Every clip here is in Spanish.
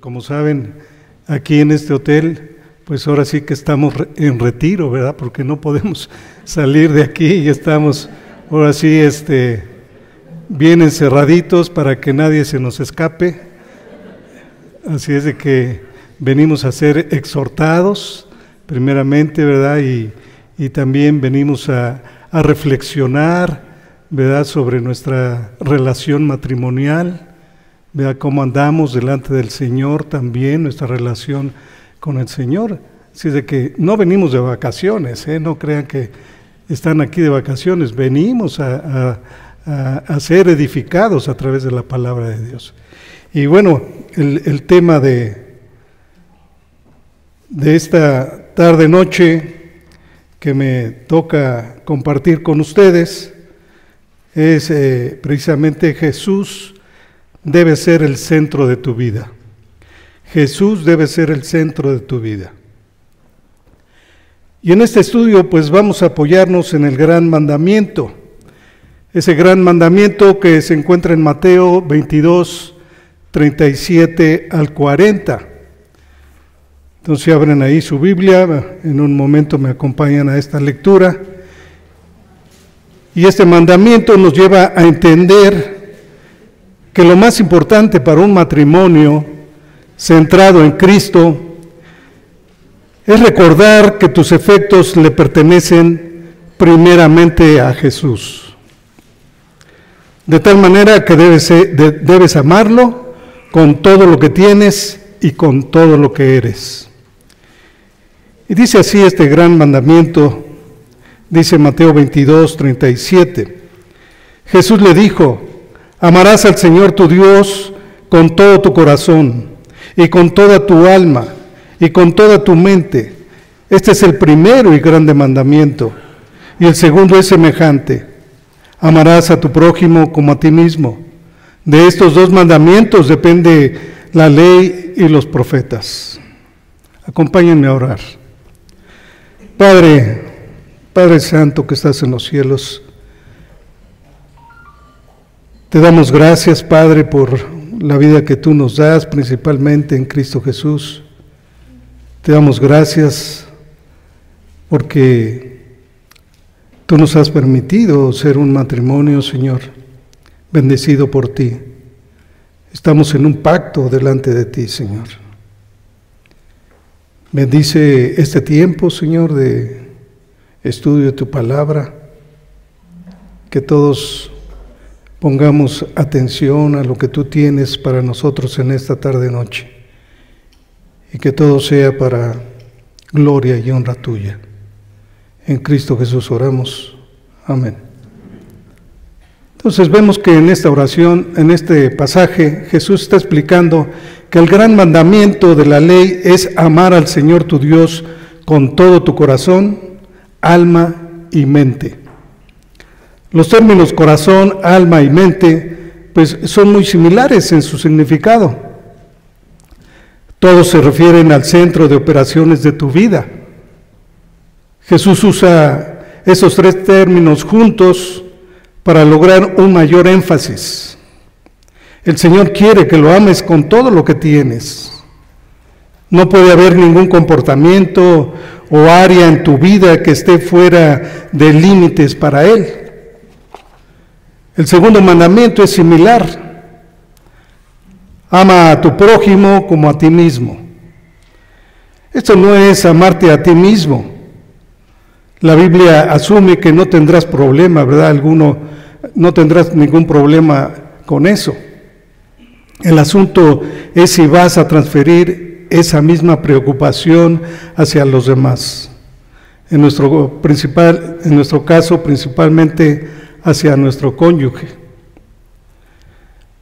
como saben, aquí en este hotel, pues ahora sí que estamos en retiro, ¿verdad? Porque no podemos salir de aquí y estamos ahora sí bien encerraditos para que nadie se nos escape. Así es de que venimos a ser exhortados, primeramente, ¿verdad? Y también venimos a reflexionar, ¿verdad? Sobre nuestra relación matrimonial, ¿verdad? Cómo andamos delante del Señor también, nuestra relación con el Señor. Así es de que no venimos de vacaciones, no crean que están aquí de vacaciones, venimos a ser edificados a través de la palabra de Dios. Y bueno, el tema de esta tarde-noche que me toca compartir con ustedes es precisamente Jesús debe ser el centro de tu vida. Jesús debe ser el centro de tu vida. Y en este estudio pues vamos a apoyarnos en el gran mandamiento, ese gran mandamiento que se encuentra en Mateo 22, 37 al 40. Entonces si abren ahí su Biblia, en un momento me acompañan a esta lectura. Y este mandamiento nos lleva a entender que lo más importante para un matrimonio centrado en Cristo es recordar que tus efectos le pertenecen primeramente a Jesús. De tal manera que debes amarlo con todo lo que tienes y con todo lo que eres. Y dice así este gran mandamiento, dice Mateo 22, 37. Jesús le dijo: amarás al Señor tu Dios con todo tu corazón y con toda tu alma y con toda tu mente. Este es el primero y grande mandamiento. Y el segundo es semejante: amarás a tu prójimo como a ti mismo. De estos dos mandamientos depende la ley y los profetas. Acompáñenme a orar. Padre Santo que estás en los cielos, te damos gracias, Padre, por la vida que tú nos das, principalmente en Cristo Jesús. Te damos gracias porque tú nos has permitido ser un matrimonio, Señor, bendecido por ti. Estamos en un pacto delante de ti, Señor. Bendice este tiempo, Señor, de estudio de tu palabra, que todos pongamos atención a lo que tú tienes para nosotros en esta tarde-noche, y que todo sea para gloria y honra tuya. En Cristo Jesús oramos. Amén. Entonces vemos que en esta oración, en este pasaje, Jesús está explicando que el gran mandamiento de la ley es amar al Señor tu Dios con todo tu corazón, alma y mente. Los términos corazón, alma y mente, pues son muy similares en su significado. Todos se refieren al centro de operaciones de tu vida. Jesús usa esos tres términos juntos para lograr un mayor énfasis. El Señor quiere que lo ames con todo lo que tienes. No puede haber ningún comportamiento o área en tu vida que esté fuera de límites para Él. El segundo mandamiento es similar. Ama a tu prójimo como a ti mismo. Esto no es amarte a ti mismo. La Biblia asume que no tendrás problema, ¿verdad? No tendrás ningún problema con eso. El asunto es si vas a transferir esa misma preocupación hacia los demás. En nuestro caso, principalmente hacia nuestro cónyuge.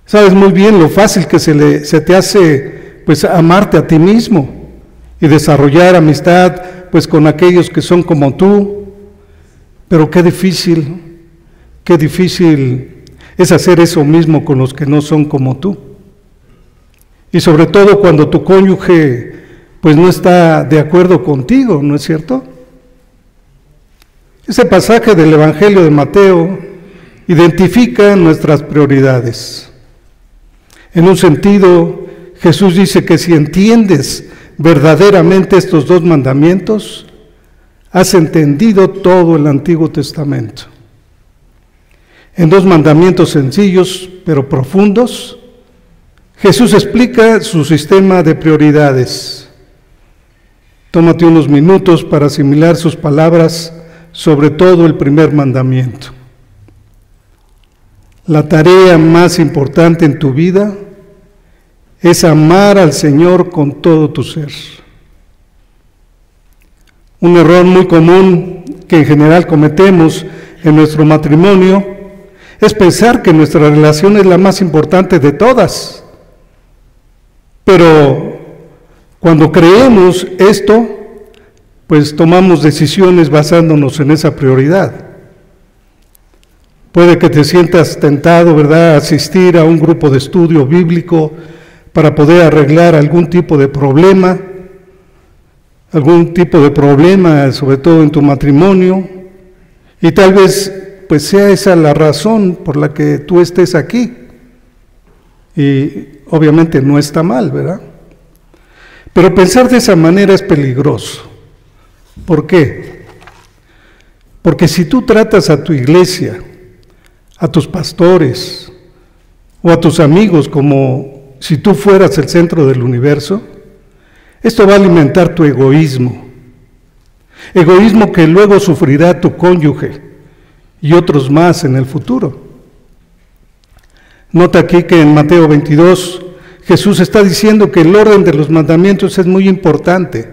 Sabes muy bien lo fácil que se te hace pues amarte a ti mismo y desarrollar amistad pues con aquellos que son como tú, pero qué difícil es hacer eso mismo con los que no son como tú. Y sobre todo cuando tu cónyuge pues no está de acuerdo contigo, ¿no es cierto? Ese pasaje del Evangelio de Mateo identifica nuestras prioridades. En un sentido, Jesús dice que si entiendes verdaderamente estos dos mandamientos, has entendido todo el Antiguo Testamento. En dos mandamientos sencillos pero profundos, Jesús explica su sistema de prioridades. Tómate unos minutos para asimilar sus palabras, sobre todo el primer mandamiento. La tarea más importante en tu vida es amar al Señor con todo tu ser. Un error muy común que en general cometemos en nuestro matrimonio es pensar que nuestra relación es la más importante de todas. Pero cuando creemos esto, pues tomamos decisiones basándonos en esa prioridad. Puede que te sientas tentado, ¿verdad?, a asistir a un grupo de estudio bíblico para poder arreglar algún tipo de problema, sobre todo en tu matrimonio, y tal vez pues sea esa la razón por la que tú estés aquí. Y obviamente no está mal, ¿verdad? Pero pensar de esa manera es peligroso. ¿Por qué? Porque si tú tratas a tu iglesia, a tus pastores o a tus amigos como si tú fueras el centro del universo, esto va a alimentar tu egoísmo que luego sufrirá tu cónyuge y otros más en el futuro. Nota aquí que en Mateo 22 Jesús está diciendo que el orden de los mandamientos es muy importante.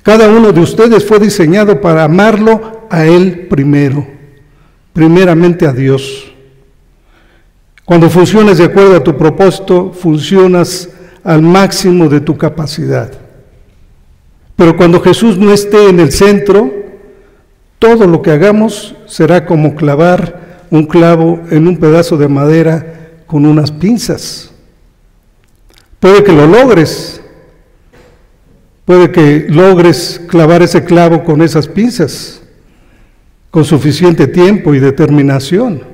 Cada uno de ustedes fue diseñado para amarlo a Él primeramente a Dios. Cuando funcionas de acuerdo a tu propósito, funcionas al máximo de tu capacidad. Pero cuando Jesús no esté en el centro, todo lo que hagamos será como clavar un clavo en un pedazo de madera con unas pinzas. Puede que lo logres, puede que logres clavar ese clavo con esas pinzas, con suficiente tiempo y determinación.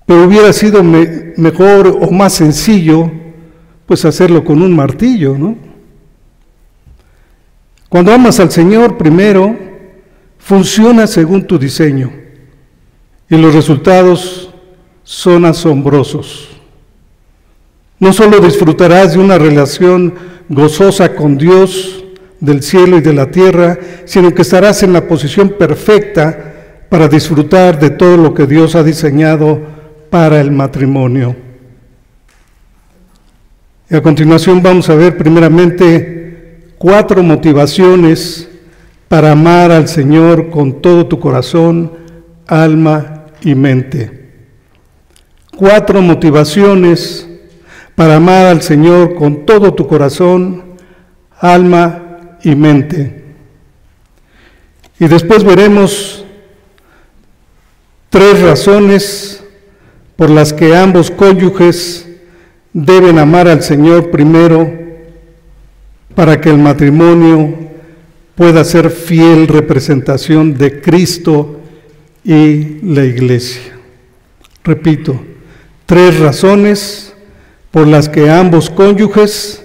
Pero hubiera sido mejor o más sencillo, pues hacerlo con un martillo, ¿no? Cuando amas al Señor primero, funciona según tu diseño y los resultados son asombrosos. No solo disfrutarás de una relación gozosa con Dios del cielo y de la tierra, sino que estarás en la posición perfecta para disfrutar de todo lo que Dios ha diseñado para el matrimonio. Y a continuación vamos a ver primeramente 4 motivaciones para amar al Señor con todo tu corazón, alma y mente. 4 motivaciones para amar al Señor con todo tu corazón, alma y mente. Y después veremos 3 razones por las que ambos cónyuges deben amar al Señor primero para que el matrimonio pueda ser fiel representación de Cristo y la Iglesia. Repito, 3 razones por las que ambos cónyuges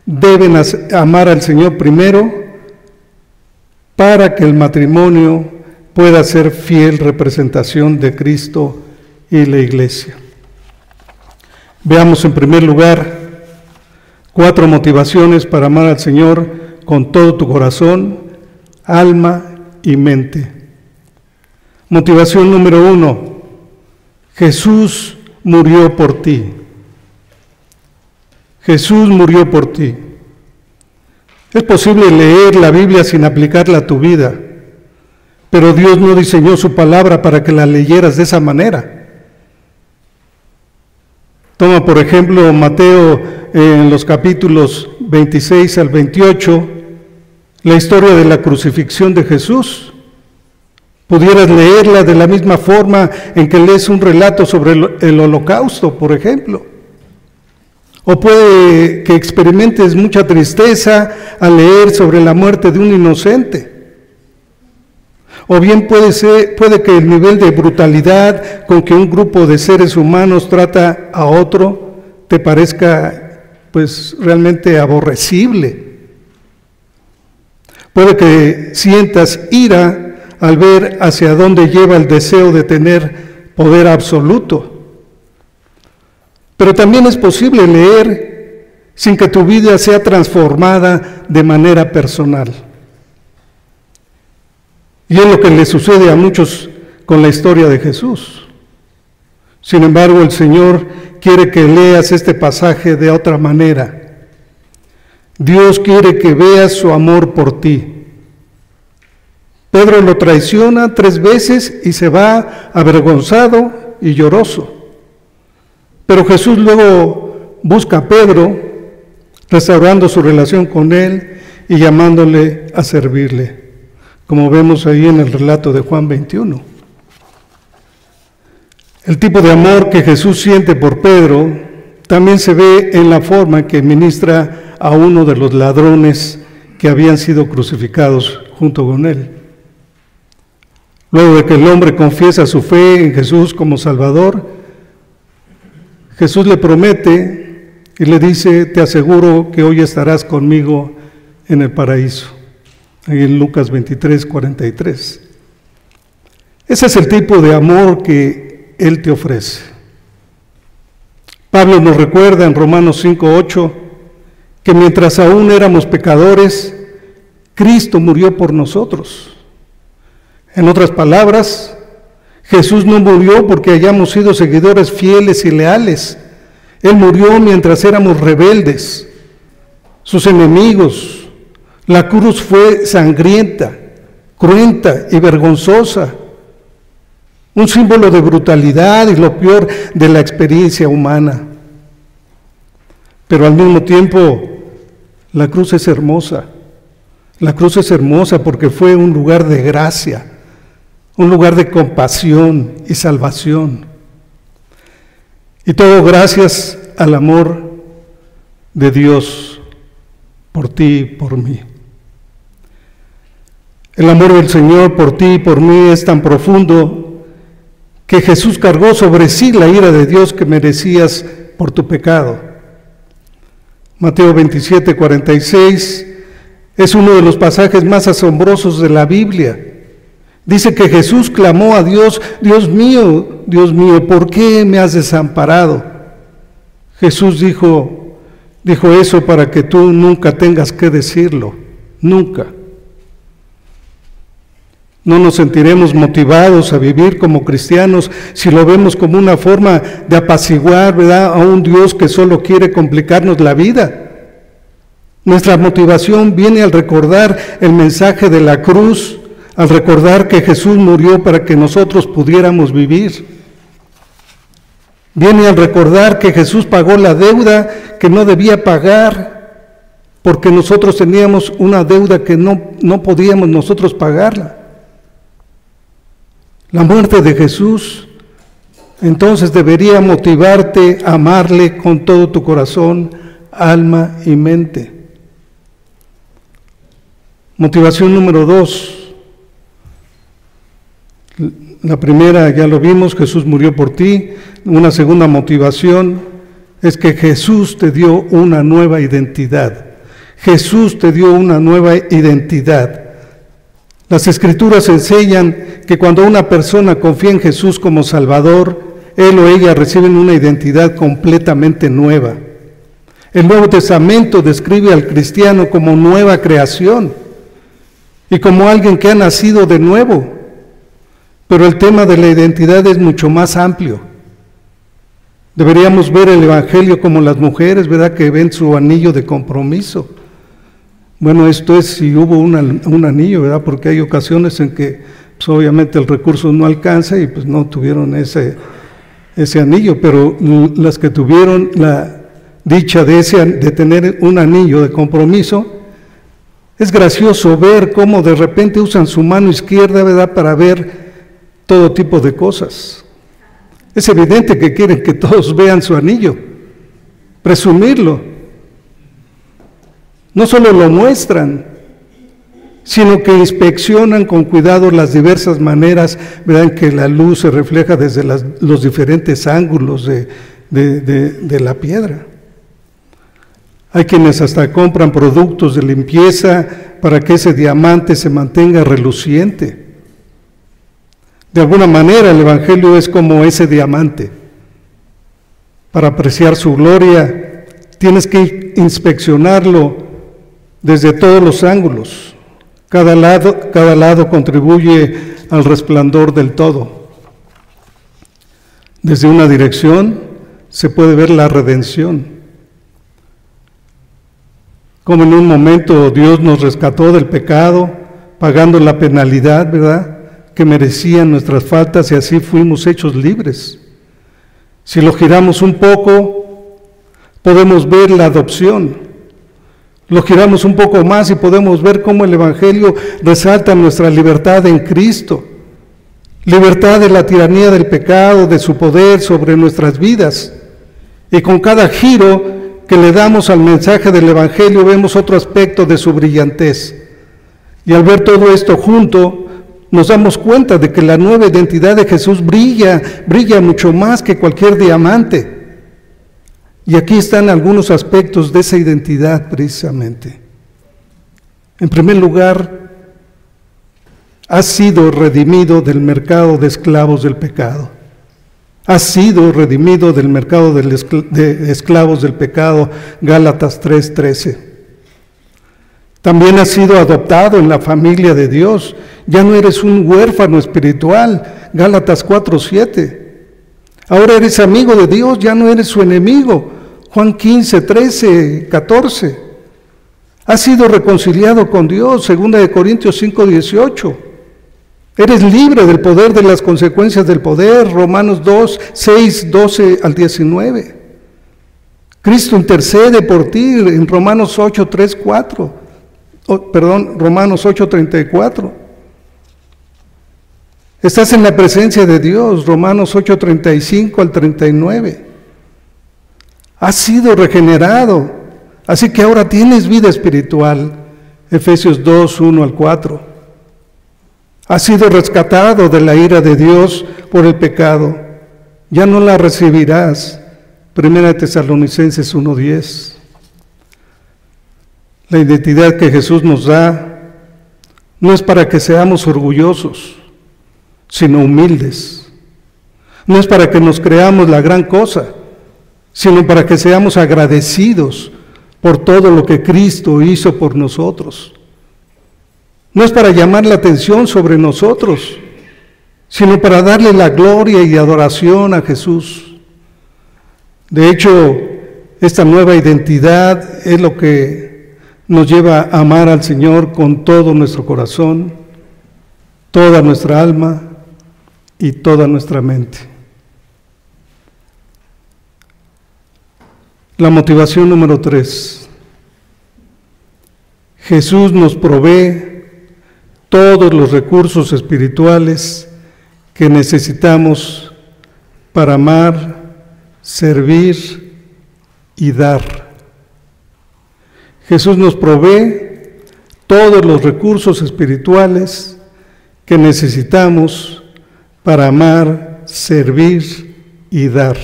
deben amar al Señor primero para que el matrimonio pueda ser fiel representación de Cristo y la Iglesia. Veamos en primer lugar 4 motivaciones para amar al Señor con todo tu corazón, alma y mente. Motivación número 1, Jesús murió por ti. Jesús murió por ti. Es posible leer la Biblia sin aplicarla a tu vida, pero Dios no diseñó su palabra para que la leyeras de esa manera. Toma por ejemplo Mateo en los capítulos 26 al 28, la historia de la crucifixión de Jesús. Pudieras leerla de la misma forma en que lees un relato sobre el holocausto, por ejemplo. O puede que experimentes mucha tristeza al leer sobre la muerte de un inocente. O bien puede que el nivel de brutalidad con que un grupo de seres humanos trata a otro te parezca pues realmente aborrecible. Puede que sientas ira al ver hacia dónde lleva el deseo de tener poder absoluto. Pero también es posible leer sin que tu vida sea transformada de manera personal. Y es lo que le sucede a muchos con la historia de Jesús. Sin embargo, el Señor quiere que leas este pasaje de otra manera. Dios quiere que veas su amor por ti. Pedro lo traiciona 3 veces y se va avergonzado y lloroso. Pero Jesús luego busca a Pedro, restaurando su relación con él y llamándole a servirle, como vemos ahí en el relato de Juan 21. El tipo de amor que Jesús siente por Pedro también se ve en la forma en que ministra a uno de los ladrones que habían sido crucificados junto con él. Luego de que el hombre confiesa su fe en Jesús como Salvador, Jesús le promete y le dice: te aseguro que hoy estarás conmigo en el paraíso. Ahí en Lucas 23, 43. Ese es el tipo de amor que Él te ofrece. Pablo nos recuerda en Romanos 5, 8, que mientras aún éramos pecadores, Cristo murió por nosotros. En otras palabras, Jesús no murió porque hayamos sido seguidores fieles y leales. Él murió mientras éramos rebeldes, sus enemigos. La cruz fue sangrienta, cruenta y vergonzosa, un símbolo de brutalidad y lo peor de la experiencia humana. Pero al mismo tiempo, la cruz es hermosa. La cruz es hermosa porque fue un lugar de gracia, un lugar de compasión y salvación. Y todo gracias al amor de Dios por ti y por mí. El amor del Señor por ti y por mí es tan profundo que Jesús cargó sobre sí la ira de Dios que merecías por tu pecado. Mateo 27, 46 es uno de los pasajes más asombrosos de la Biblia. Dice que Jesús clamó a Dios: Dios mío, ¿por qué me has desamparado? Jesús dijo eso para que tú nunca tengas que decirlo, nunca. No nos sentiremos motivados a vivir como cristianos si lo vemos como una forma de apaciguar, ¿verdad?, a un Dios que solo quiere complicarnos la vida. Nuestra motivación viene al recordar el mensaje de la cruz, al recordar que Jesús murió para que nosotros pudiéramos vivir. Viene al recordar que Jesús pagó la deuda que no debía pagar, porque nosotros teníamos una deuda que no podíamos nosotros pagarla. La muerte de Jesús entonces debería motivarte a amarle con todo tu corazón, alma y mente. Motivación número 2. La primera ya lo vimos, Jesús murió por ti. Una segunda motivación es que Jesús te dio una nueva identidad. Jesús te dio una nueva identidad. Las Escrituras enseñan que cuando una persona confía en Jesús como Salvador, él o ella reciben una identidad completamente nueva. El Nuevo Testamento describe al cristiano como nueva creación y como alguien que ha nacido de nuevo. Pero el tema de la identidad es mucho más amplio. Deberíamos ver el Evangelio como las mujeres, ¿verdad?, que ven su anillo de compromiso. Bueno, esto es si hubo un anillo, ¿verdad?, porque hay ocasiones en que pues, obviamente el recurso no alcanza y pues no tuvieron ese anillo, pero las que tuvieron la dicha de tener un anillo de compromiso, es gracioso ver cómo de repente usan su mano izquierda, ¿verdad?, para ver todo tipo de cosas. Es evidente que quieren que todos vean su anillo, presumirlo. No solo lo muestran, sino que inspeccionan con cuidado las diversas maneras, ¿verdad?, en que la luz se refleja desde los diferentes ángulos de la piedra. Hay quienes hasta compran productos de limpieza para que ese diamante se mantenga reluciente. De alguna manera el Evangelio es como ese diamante. Para apreciar su gloria tienes que inspeccionarlo desde todos los ángulos. Cada lado contribuye al resplandor del todo. Desde una dirección se puede ver la redención. Como en un momento Dios nos rescató del pecado, pagando la penalidad, ¿verdad?, que merecían nuestras faltas, y así fuimos hechos libres. Si lo giramos un poco, podemos ver la adopción. Lo giramos un poco más y podemos ver cómo el Evangelio resalta nuestra libertad en Cristo. Libertad de la tiranía del pecado, de su poder sobre nuestras vidas. Y con cada giro que le damos al mensaje del Evangelio vemos otro aspecto de su brillantez. Y al ver todo esto junto, nos damos cuenta de que la nueva identidad de Jesús brilla mucho más que cualquier diamante. Y aquí están algunos aspectos de esa identidad precisamente. En primer lugar, has sido redimido del mercado de esclavos del pecado. Has sido redimido del mercado de esclavos del pecado, Gálatas 3:13. También has sido adoptado en la familia de Dios. Ya no eres un huérfano espiritual, Gálatas 4:7. Ahora eres amigo de Dios, ya no eres su enemigo, Juan 15:13-14. Has sido reconciliado con Dios, 2 Corintios 5:18. Eres libre del poder de las consecuencias del poder, Romanos 2:6-12-19. Cristo intercede por ti en Romanos 8:34. Estás en la presencia de Dios, Romanos 8:35-39. Has sido regenerado, así que ahora tienes vida espiritual, Efesios 2:1-4. Has sido rescatado de la ira de Dios por el pecado. Ya no la recibirás. 1 Tesalonicenses 1:10. La identidad que Jesús nos da no es para que seamos orgullosos, sino humildes. No es para que nos creamos la gran cosa, sino para que seamos agradecidos por todo lo que Cristo hizo por nosotros. No es para llamar la atención sobre nosotros, sino para darle la gloria y adoración a Jesús. De hecho, esta nueva identidad es lo que nos lleva a amar al Señor con todo nuestro corazón, toda nuestra alma y toda nuestra mente. La motivación número 3. Jesús nos provee todos los recursos espirituales que necesitamos para amar, servir y dar. Jesús nos provee todos los recursos espirituales que necesitamos para amar, servir y dar.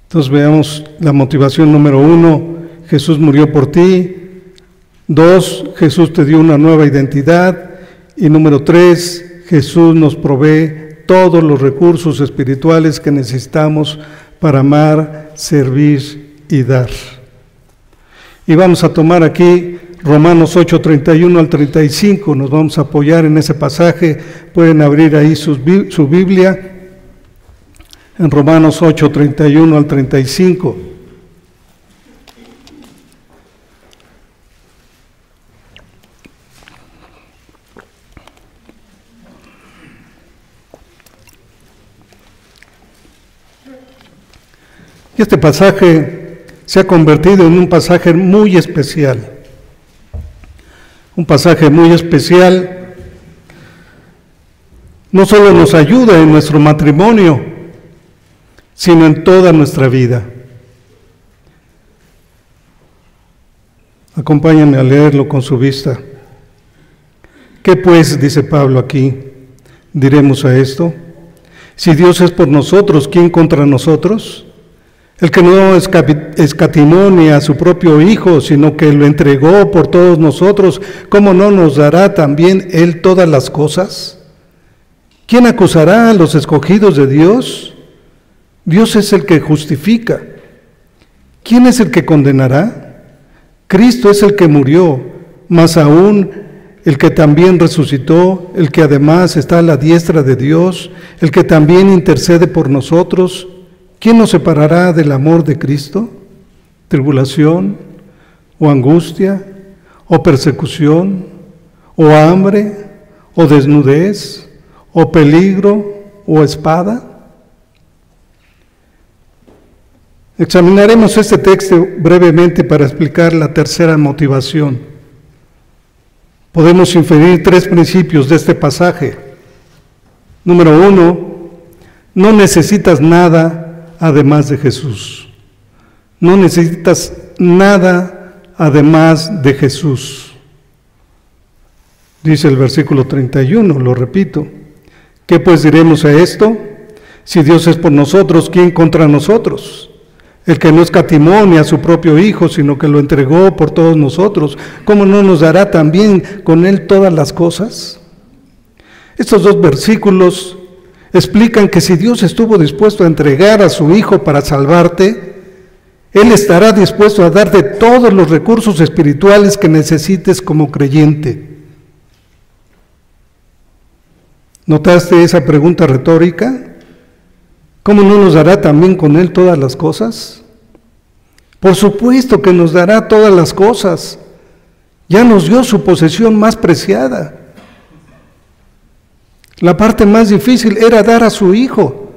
Entonces veamos la motivación número 1, Jesús murió por ti. 2, Jesús te dio una nueva identidad. Y número 3, Jesús nos provee todos los recursos espirituales que necesitamos para amar, servir y dar. Y vamos a tomar aquí Romanos 8:31-35, nos vamos a apoyar en ese pasaje. Pueden abrir ahí su Biblia en Romanos 8:31-35. Y este pasaje se ha convertido en un pasaje muy especial. Un pasaje muy especial. No solo nos ayuda en nuestro matrimonio, sino en toda nuestra vida. Acompáñenme a leerlo con su vista. ¿Qué pues, dice Pablo aquí, diremos a esto? Si Dios es por nosotros, ¿quién contra nosotros? el que no escatimó ni a su propio Hijo, sino que lo entregó por todos nosotros, ¿cómo no nos dará también Él todas las cosas? ¿Quién acusará a los escogidos de Dios? Dios es el que justifica. ¿Quién es el que condenará? Cristo es el que murió, más aún el que también resucitó, el que además está a la diestra de Dios, el que también intercede por nosotros. ¿Quién nos separará del amor de Cristo? ¿Tribulación, o angustia, o persecución, o hambre, o desnudez, o peligro, o espada? Examinaremos este texto brevemente para explicar la tercera motivación. Podemos inferir 3 principios de este pasaje. Número 1, no necesitas nada además de Jesús. No necesitas nada además de Jesús. Dice el versículo 31, lo repito. ¿Qué pues diremos a esto? Si Dios es por nosotros, ¿quién contra nosotros? El que no escatimó ni a su propio Hijo, sino que lo entregó por todos nosotros, ¿cómo no nos dará también con Él todas las cosas? Estos 2 versículos explican que si Dios estuvo dispuesto a entregar a su Hijo para salvarte, Él estará dispuesto a darte todos los recursos espirituales que necesites como creyente. ¿Notaste esa pregunta retórica? ¿Cómo no nos dará también con Él todas las cosas? Por supuesto que nos dará todas las cosas. Ya nos dio su posesión más preciada. La parte más difícil era dar a su Hijo.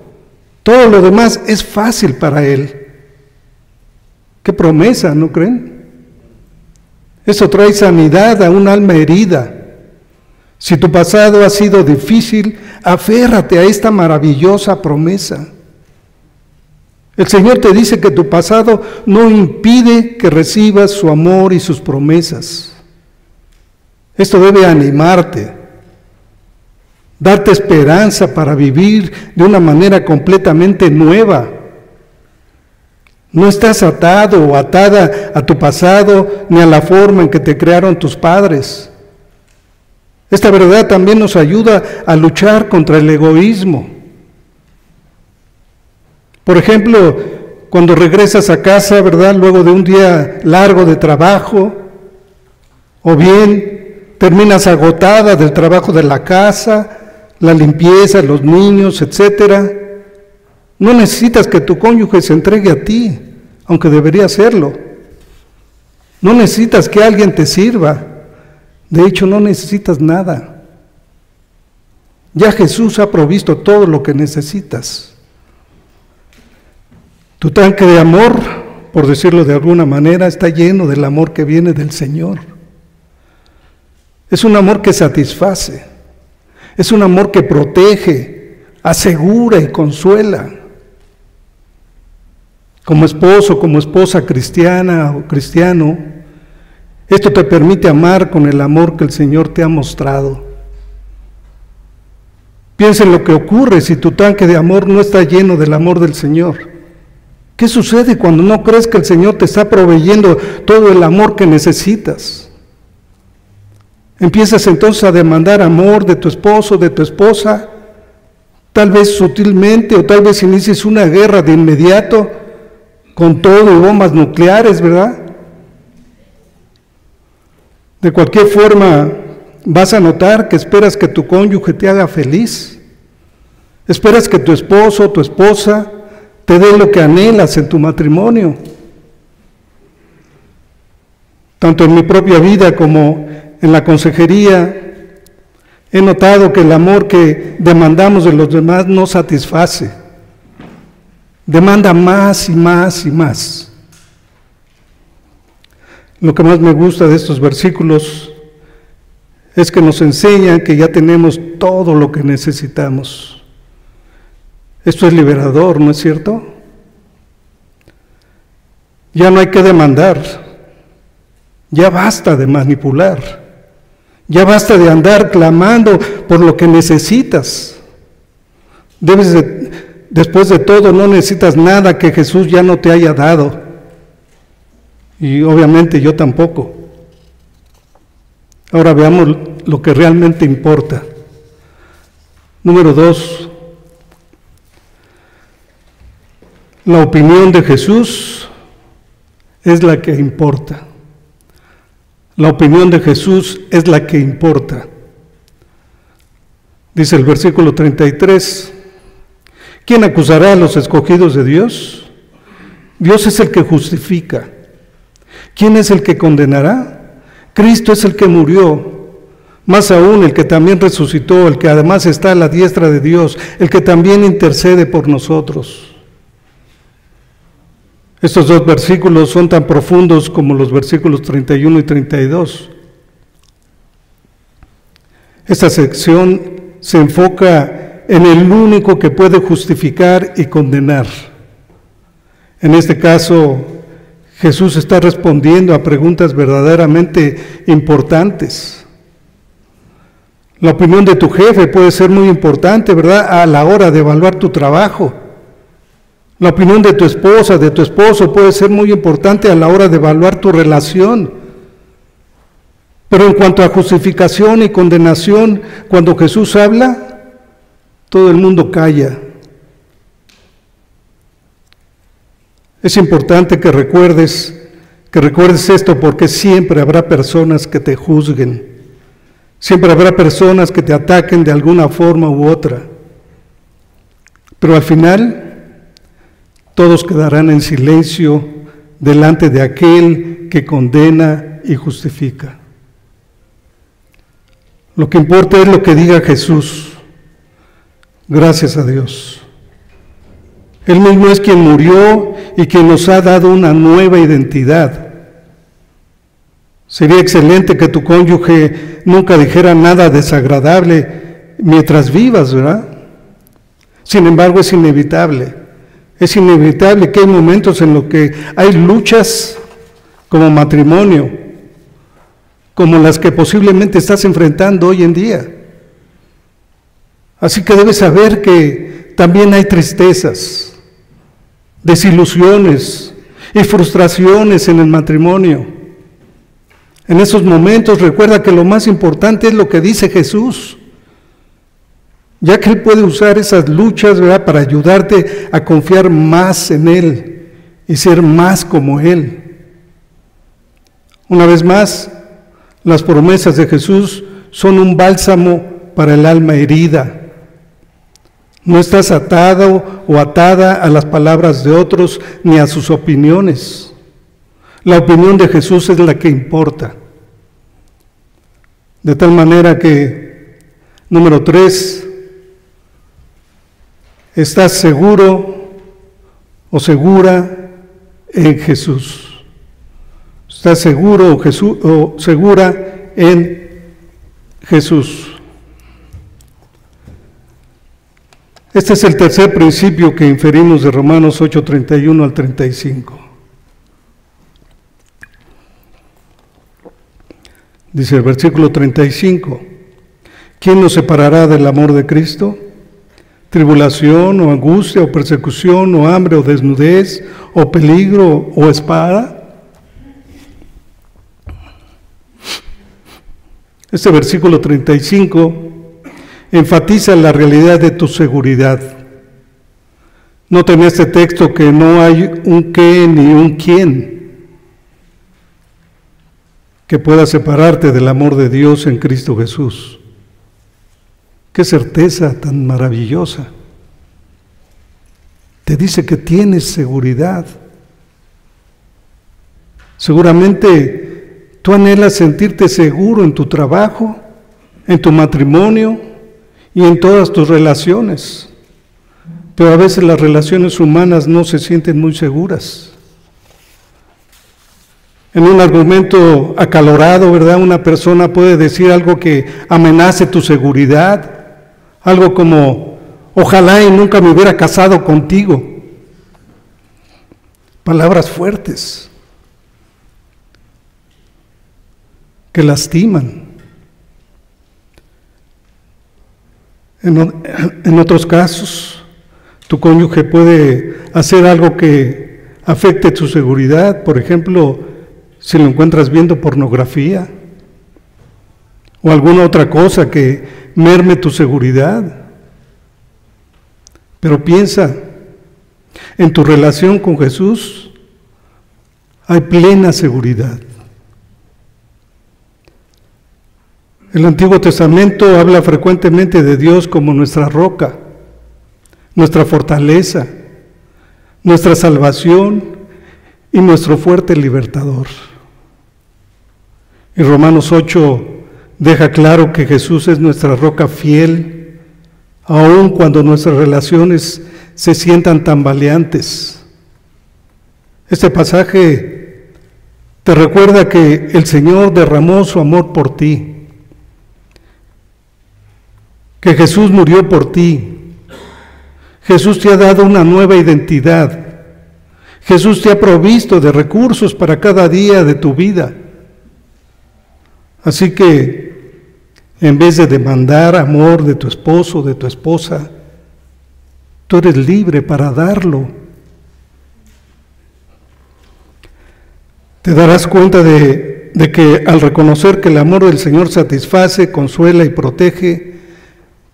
Todo lo demás es fácil para Él. ¡Qué promesa!, ¿no creen? Eso trae sanidad a un alma herida. Si tu pasado ha sido difícil, aférrate a esta maravillosa promesa. El Señor te dice que tu pasado no impide que recibas su amor y sus promesas. Esto debe animarte, darte esperanza para vivir de una manera completamente nueva. No estás atado o atada a tu pasado ni a la forma en que te crearon tus padres. Esta verdad también nos ayuda a luchar contra el egoísmo. Por ejemplo, cuando regresas a casa, ¿verdad?, luego de un día largo de trabajo, o bien terminas agotada del trabajo de la casa, la limpieza, los niños, etcétera. No necesitas que tu cónyuge se entregue a ti, aunque debería hacerlo. No necesitas que alguien te sirva. De hecho, no necesitas nada. Ya Jesús ha provisto todo lo que necesitas. Tu tanque de amor, por decirlo de alguna manera, está lleno del amor que viene del Señor. Es un amor que satisface. Es un amor que protege, asegura y consuela. Como esposo, como esposa cristiana o cristiano, esto te permite amar con el amor que el Señor te ha mostrado. Piensa en lo que ocurre si tu tanque de amor no está lleno del amor del Señor. ¿Qué sucede cuando no crees que el Señor te está proveyendo todo el amor que necesitas? Empiezas entonces a demandar amor de tu esposo, de tu esposa, tal vez sutilmente o tal vez inicies una guerra de inmediato con todo y bombas nucleares, ¿verdad? De cualquier forma, vas a notar que esperas que tu cónyuge te haga feliz. Esperas que tu esposo o tu esposa te dé lo que anhelas en tu matrimonio. Tanto en mi propia vida como en la consejería, he notado que el amor que demandamos de los demás no satisface. Demanda más y más y más. Lo que más me gusta de estos versículos es que nos enseñan que ya tenemos todo lo que necesitamos. Esto es liberador, ¿no es cierto? Ya no hay que demandar, ya basta de manipular, ya basta de andar clamando por lo que necesitas. Debes de después de todo no necesitas nada que Jesús ya no te haya dado. Y obviamente yo tampoco. Ahora veamos lo que realmente importa. Número 2. La opinión de Jesús es la que importa. La opinión de Jesús es la que importa. Dice el versículo 33, ¿quién acusará a los escogidos de Dios? Dios es el que justifica. ¿Quién es el que condenará? Cristo es el que murió, más aún el que también resucitó, el que además está a la diestra de Dios, el que también intercede por nosotros. Estos dos versículos son tan profundos como los versículos 31 y 32. Esta sección se enfoca en el único que puede justificar y condenar. En este caso, Jesús está respondiendo a preguntas verdaderamente importantes. La opinión de tu jefe puede ser muy importante, ¿verdad?, a la hora de evaluar tu trabajo. La opinión de tu esposa, de tu esposo puede ser muy importante a la hora de evaluar tu relación. Pero en cuanto a justificación y condenación, cuando Jesús habla, todo el mundo calla. Es importante que recuerdes esto, porque siempre habrá personas que te juzguen. Siempre habrá personas que te ataquen de alguna forma u otra. Pero al final, todos quedarán en silencio delante de aquel que condena y justifica. Lo que importa es lo que diga Jesús. Gracias a Dios. Él mismo es quien murió y quien nos ha dado una nueva identidad. Sería excelente que tu cónyuge nunca dijera nada desagradable mientras vivas, ¿verdad? Sin embargo, es inevitable. Es inevitable que hay momentos en los que hay luchas como matrimonio, como las que posiblemente estás enfrentando hoy en día. Así que debes saber que también hay tristezas, desilusiones y frustraciones en el matrimonio. En esos momentos recuerda que lo más importante es lo que dice Jesús, ya que Él puede usar esas luchas, ¿verdad?, para ayudarte a confiar más en Él y ser más como Él. Una vez más, las promesas de Jesús son un bálsamo para el alma herida. No estás atado o atada a las palabras de otros ni a sus opiniones. La opinión de Jesús es la que importa. De tal manera que, número 3, estás seguro o segura en Jesús. Estás seguro o segura en Jesús. Este es el tercer principio que inferimos de Romanos 8:31 al 35. Dice el versículo 35, ¿quién nos separará del amor de Cristo? ¿Tribulación o angustia o persecución o hambre o desnudez o peligro o espada? Este versículo 35 enfatiza la realidad de tu seguridad. Nota en este texto que no hay un qué ni un quién que pueda separarte del amor de Dios en Cristo Jesús. ¡Qué certeza tan maravillosa! Te dice que tienes seguridad. Seguramente tú anhelas sentirte seguro en tu trabajo, en tu matrimonio y en todas tus relaciones. Pero a veces las relaciones humanas no se sienten muy seguras. En un argumento acalorado, ¿verdad?, una persona puede decir algo que amenace tu seguridad, algo como, ojalá y nunca me hubiera casado contigo. Palabras fuertes que lastiman. En otros casos, Tu cónyuge puede hacer algo que afecte tu seguridad, por ejemplo, si lo encuentras viendo pornografía o alguna otra cosa que merme tu seguridad. Pero piensa, en tu relación con Jesús hay plena seguridad. El Antiguo Testamento habla frecuentemente de Dios como nuestra roca, nuestra fortaleza, nuestra salvación y nuestro fuerte libertador. Y Romanos 8 deja claro que Jesús es nuestra roca fiel, aun cuando nuestras relaciones se sientan tambaleantes. Este pasaje te recuerda que el Señor derramó su amor por ti, que Jesús murió por ti. Jesús te ha dado una nueva identidad. Jesús te ha provisto de recursos para cada día de tu vida. Así que, en vez de demandar amor de tu esposo o de tu esposa, tú eres libre para darlo. Te darás cuenta de que al reconocer que el amor del Señor satisface, consuela y protege,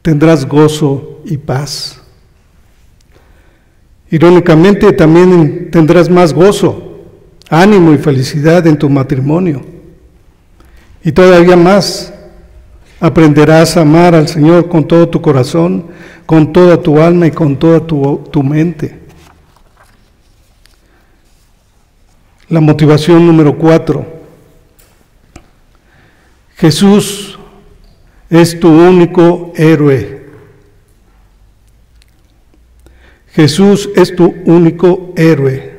tendrás gozo y paz. Irónicamente, también tendrás más gozo, ánimo y felicidad en tu matrimonio. Y todavía más, aprenderás a amar al Señor con todo tu corazón, con toda tu alma y con toda tu mente. La motivación número 4. Jesús es tu único héroe. Jesús es tu único héroe.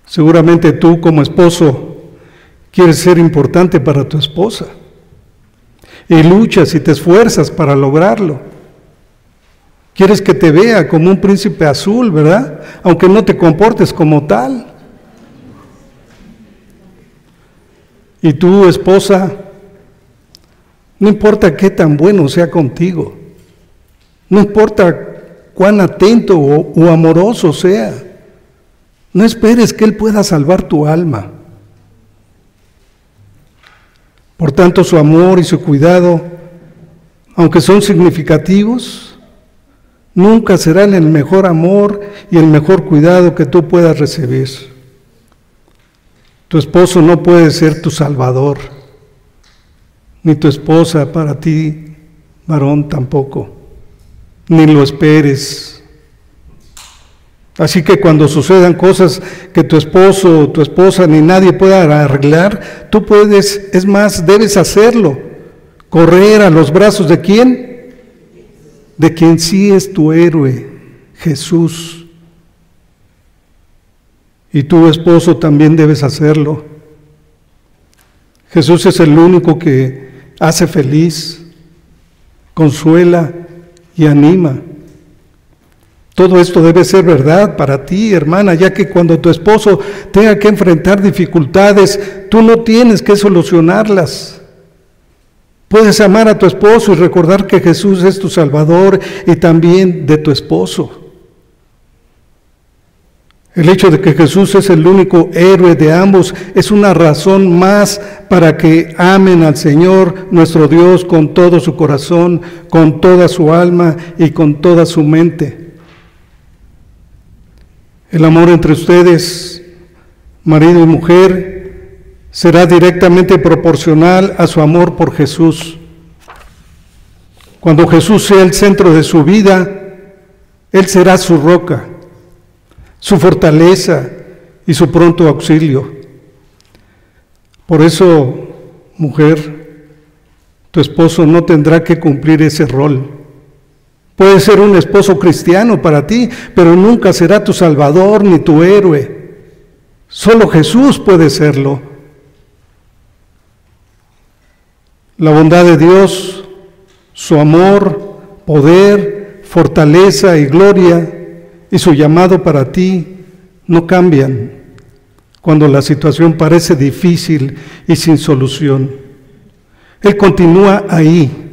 Seguramente tú como esposo quieres ser importante para tu esposa y luchas y te esfuerzas para lograrlo. Quieres que te vea como un príncipe azul, ¿verdad? Aunque no te comportes como tal. Y tú, esposa, no importa qué tan bueno sea contigo, no importa cuán atento o amoroso sea, no esperes que Él pueda salvar tu alma. Por tanto, su amor y su cuidado, aunque son significativos, nunca serán el mejor amor y el mejor cuidado que tú puedas recibir. Tu esposo no puede ser tu salvador, ni tu esposa para ti, varón, tampoco, ni lo esperes. Así que cuando sucedan cosas que tu esposo o tu esposa ni nadie pueda arreglar, tú puedes, es más, debes hacerlo. Correr a los brazos ¿de quién? De quien sí es tu héroe, Jesús. Y tu esposo también debes hacerlo. Jesús es el único que hace feliz, consuela y anima. Todo esto debe ser verdad para ti, hermana, ya que cuando tu esposo tenga que enfrentar dificultades, tú no tienes que solucionarlas. Puedes amar a tu esposo y recordar que Jesús es tu Salvador y también de tu esposo. El hecho de que Jesús es el único héroe de ambos es una razón más para que amen al Señor, nuestro Dios, con todo su corazón, con toda su alma y con toda su mente. El amor entre ustedes, marido y mujer, será directamente proporcional a su amor por Jesús. Cuando Jesús sea el centro de su vida, Él será su roca, su fortaleza y su pronto auxilio. Por eso, mujer, tu esposo no tendrá que cumplir ese rol. Puede ser un esposo cristiano para ti, pero nunca será tu salvador ni tu héroe. Solo Jesús puede serlo. La bondad de Dios, su amor, poder, fortaleza y gloria y su llamado para ti no cambian cuando la situación parece difícil y sin solución. Él continúa ahí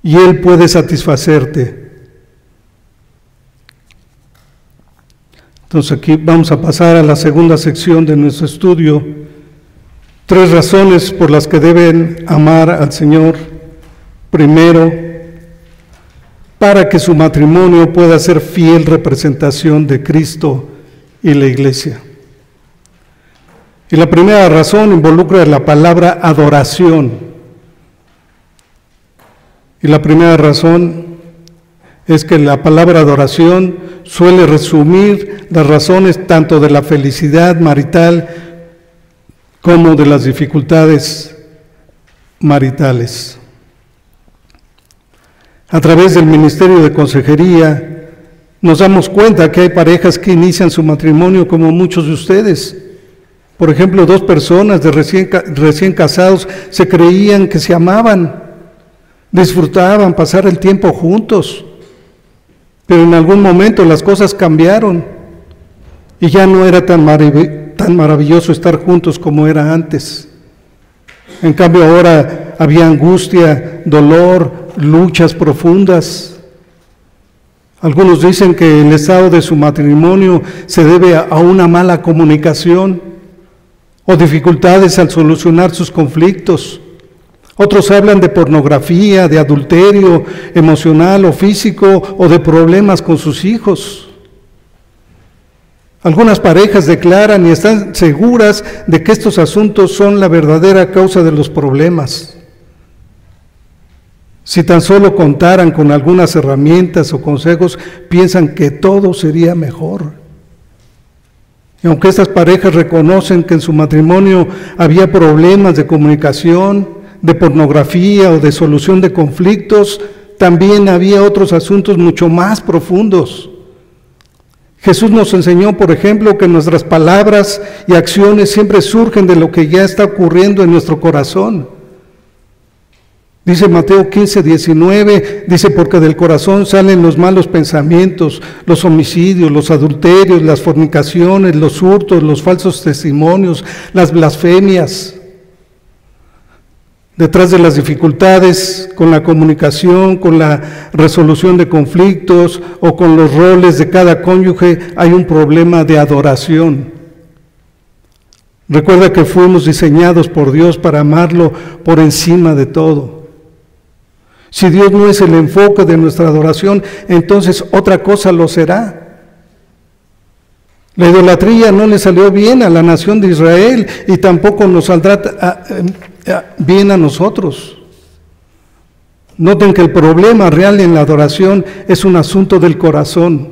y Él puede satisfacerte. Entonces aquí vamos a pasar a la segunda sección de nuestro estudio. 3 razones por las que deben amar al Señor. Primero, para que su matrimonio pueda ser fiel representación de Cristo y la Iglesia. Y la primera razón involucra la palabra adoración. Y la primera razón es que la palabra adoración suele resumir las razones tanto de la felicidad marital como de las dificultades maritales. A través del Ministerio de Consejería nos damos cuenta que hay parejas que inician su matrimonio como muchos de ustedes. Por ejemplo, 2 personas de recién casados se creían que se amaban, disfrutaban pasar el tiempo juntos, pero en algún momento las cosas cambiaron y ya no era tan maravilloso estar juntos como era antes. En cambio ahora había angustia, dolor, luchas profundas. Algunos dicen que el estado de su matrimonio se debe a una mala comunicación o dificultades al solucionar sus conflictos. Otros hablan de pornografía, de adulterio emocional o físico o de problemas con sus hijos. Algunas parejas declaran y están seguras de que estos asuntos son la verdadera causa de los problemas. Si tan solo contaran con algunas herramientas o consejos, piensan que todo sería mejor. Y aunque estas parejas reconocen que en su matrimonio había problemas de comunicación, de pornografía o de solución de conflictos, también había otros asuntos mucho más profundos. Jesús nos enseñó, por ejemplo, que nuestras palabras y acciones siempre surgen de lo que ya está ocurriendo en nuestro corazón. Dice Mateo 15:19, dice, porque del corazón salen los malos pensamientos, los homicidios, los adulterios, las fornicaciones, los hurtos, los falsos testimonios, las blasfemias. Detrás de las dificultades con la comunicación, con la resolución de conflictos o con los roles de cada cónyuge, hay un problema de adoración. Recuerda que fuimos diseñados por Dios para amarlo por encima de todo. Si Dios no es el enfoque de nuestra adoración, entonces otra cosa lo será. La idolatría no le salió bien a la nación de Israel y tampoco nos saldrá bien a nosotros. Noten que el problema real en la adoración es un asunto del corazón,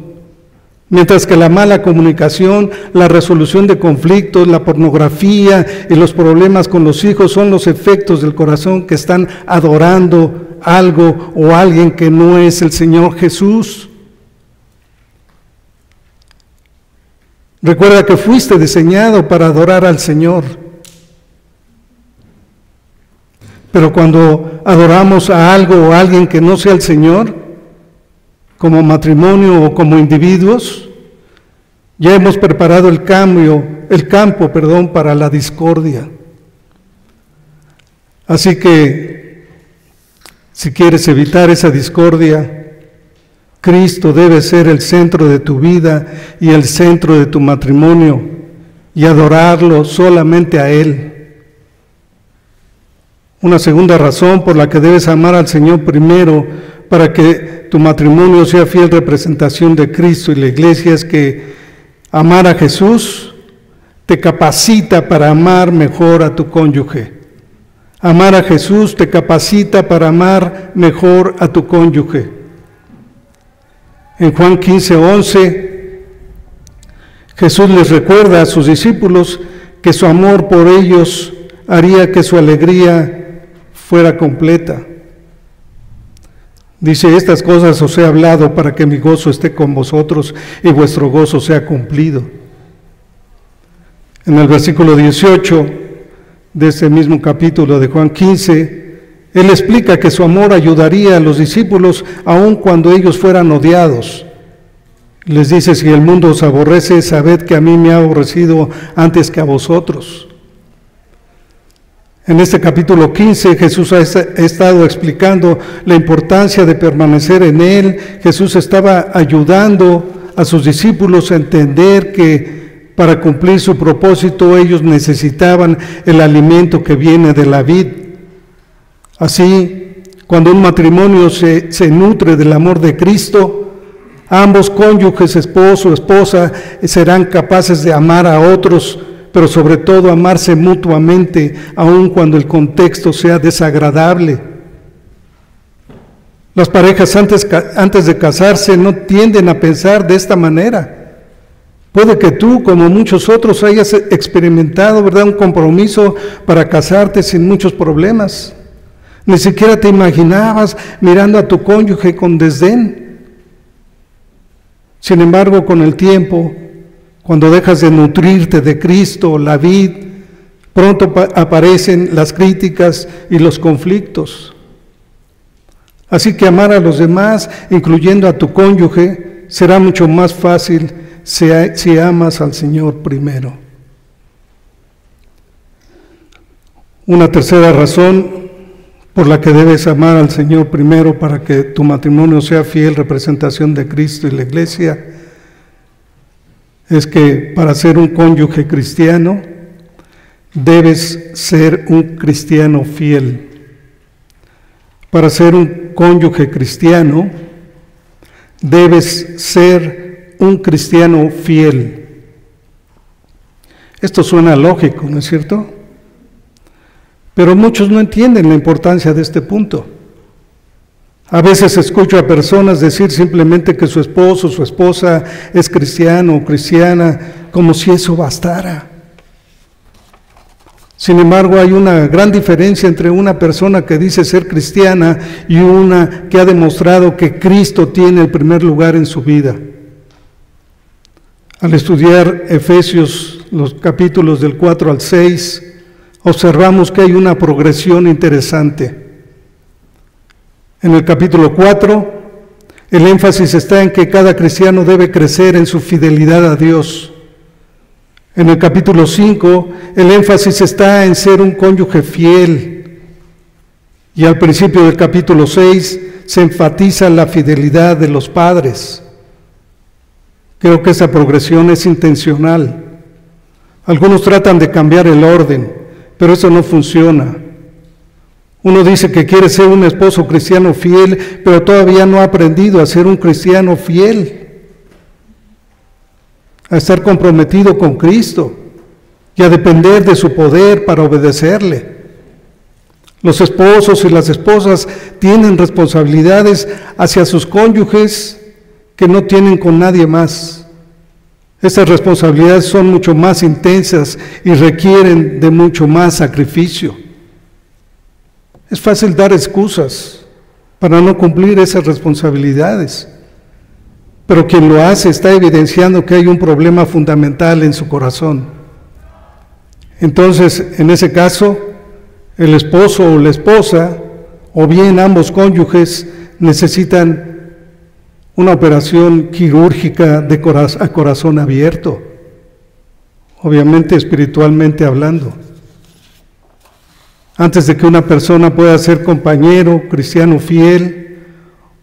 mientras que la mala comunicación, la resolución de conflictos, la pornografía y los problemas con los hijos son los efectos del corazón que están adorando algo o alguien que no es el Señor Jesús. Recuerda que fuiste diseñado para adorar al Señor. Pero cuando adoramos a algo o a alguien que no sea el Señor, como matrimonio o como individuos, ya hemos preparado el campo para la discordia. Así que, si quieres evitar esa discordia, Cristo debe ser el centro de tu vida y el centro de tu matrimonio, y adorarlo solamente a Él. Una segunda razón por la que debes amar al Señor primero, para que tu matrimonio sea fiel representación de Cristo y la Iglesia, es que amar a Jesús te capacita para amar mejor a tu cónyuge. Amar a Jesús te capacita para amar mejor a tu cónyuge. En Juan 15:11, Jesús les recuerda a sus discípulos que su amor por ellos haría que su alegría fuera completa. Dice, estas cosas os he hablado para que mi gozo esté con vosotros y vuestro gozo sea cumplido. En el versículo 18 de este mismo capítulo de Juan 15, Él explica que su amor ayudaría a los discípulos aun cuando ellos fueran odiados. Les dice, si el mundo os aborrece, sabed que a mí me ha aborrecido antes que a vosotros. En este capítulo 15 Jesús ha estado explicando la importancia de permanecer en Él. Jesús estaba ayudando a sus discípulos a entender que para cumplir su propósito ellos necesitaban el alimento que viene de la vid. Así, cuando un matrimonio se nutre del amor de Cristo, ambos cónyuges, esposo o esposa, serán capaces de amar a otros, pero sobre todo amarse mutuamente, aun cuando el contexto sea desagradable. Las parejas antes de casarse no tienden a pensar de esta manera. Puede que tú, como muchos otros, hayas experimentado, ¿verdad?, un compromiso para casarte sin muchos problemas. Ni siquiera te imaginabas mirando a tu cónyuge con desdén. Sin embargo, con el tiempo, cuando dejas de nutrirte de Cristo, la vid, pronto aparecen las críticas y los conflictos. Así que amar a los demás, incluyendo a tu cónyuge, será mucho más fácil si amas al Señor primero. Una tercera razón por la que debes amar al Señor primero para que tu matrimonio sea fiel representación de Cristo y la Iglesia, es que para ser un cónyuge cristiano, debes ser un cristiano fiel. Para ser un cónyuge cristiano, debes ser un cristiano fiel. Esto suena lógico, ¿no es cierto? Pero muchos no entienden la importancia de este punto. A veces escucho a personas decir simplemente que su esposo o su esposa es cristiano o cristiana, como si eso bastara. Sin embargo, hay una gran diferencia entre una persona que dice ser cristiana y una que ha demostrado que Cristo tiene el primer lugar en su vida. Al estudiar Efesios, los capítulos del 4 al 6, observamos que hay una progresión interesante. En el capítulo 4, el énfasis está en que cada cristiano debe crecer en su fidelidad a Dios. En el capítulo 5, el énfasis está en ser un cónyuge fiel. Y al principio del capítulo 6, se enfatiza la fidelidad de los padres. Creo que esa progresión es intencional. Algunos tratan de cambiar el orden, pero eso no funciona. Uno dice que quiere ser un esposo cristiano fiel, pero todavía no ha aprendido a ser un cristiano fiel, a estar comprometido con Cristo y a depender de su poder para obedecerle. Los esposos y las esposas tienen responsabilidades hacia sus cónyuges que no tienen con nadie más. Estas responsabilidades son mucho más intensas y requieren de mucho más sacrificio. Es fácil dar excusas para no cumplir esas responsabilidades, pero quien lo hace está evidenciando que hay un problema fundamental en su corazón. Entonces, en ese caso, el esposo o la esposa, o bien ambos cónyuges, necesitan una operación quirúrgica a corazón abierto, obviamente espiritualmente hablando. Antes de que una persona pueda ser compañero cristiano fiel,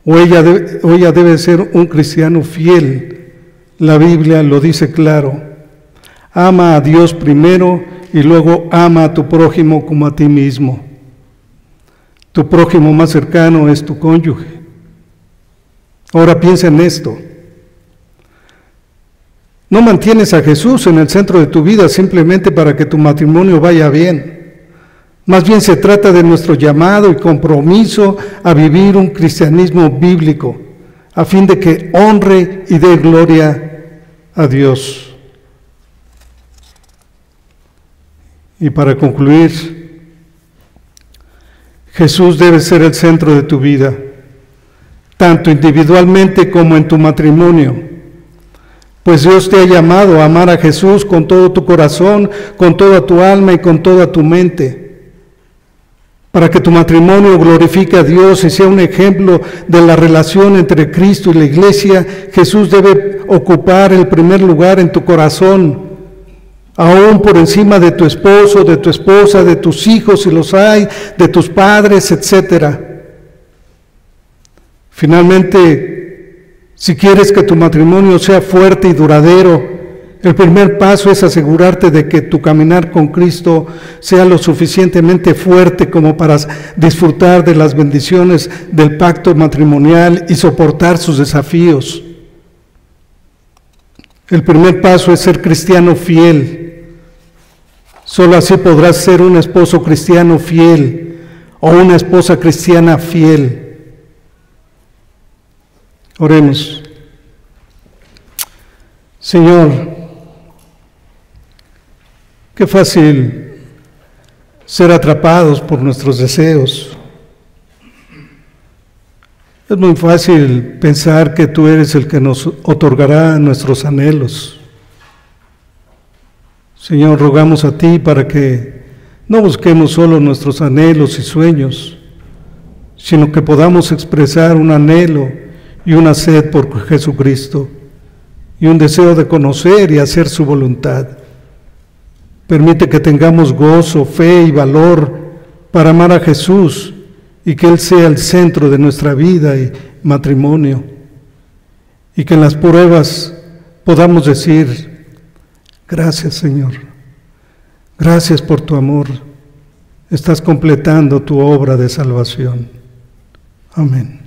o ella debe ser un cristiano fiel, la Biblia lo dice claro: ama a Dios primero y luego ama a tu prójimo como a ti mismo. Tu prójimo más cercano es tu cónyuge. Ahora piensa en esto. No mantienes a Jesús en el centro de tu vida simplemente para que tu matrimonio vaya bien. Más bien se trata de nuestro llamado y compromiso a vivir un cristianismo bíblico, a fin de que honre y dé gloria a Dios. Y para concluir, Jesús debe ser el centro de tu vida, tanto individualmente como en tu matrimonio. Pues Dios te ha llamado a amar a Jesús con todo tu corazón, con toda tu alma y con toda tu mente. Para que tu matrimonio glorifique a Dios y sea un ejemplo de la relación entre Cristo y la Iglesia, Jesús debe ocupar el primer lugar en tu corazón aún por encima de tu esposo, de tu esposa, de tus hijos, si los hay, de tus padres, etc. Finalmente, si quieres que tu matrimonio sea fuerte y duradero, el primer paso es asegurarte de que tu caminar con Cristo sea lo suficientemente fuerte como para disfrutar de las bendiciones del pacto matrimonial y soportar sus desafíos. El primer paso es ser cristiano fiel. Solo así podrás ser un esposo cristiano fiel o una esposa cristiana fiel. Oremos. Señor, qué fácil ser atrapados por nuestros deseos. Es muy fácil pensar que tú eres el que nos otorgará nuestros anhelos. Señor, rogamos a ti para que no busquemos solo nuestros anhelos y sueños, sino que podamos expresar un anhelo y una sed por Jesucristo y un deseo de conocer y hacer su voluntad. Permite que tengamos gozo, fe y valor para amar a Jesús y que Él sea el centro de nuestra vida y matrimonio. Y que en las pruebas podamos decir: gracias, Señor. Gracias por tu amor. Estás completando tu obra de salvación. Amén.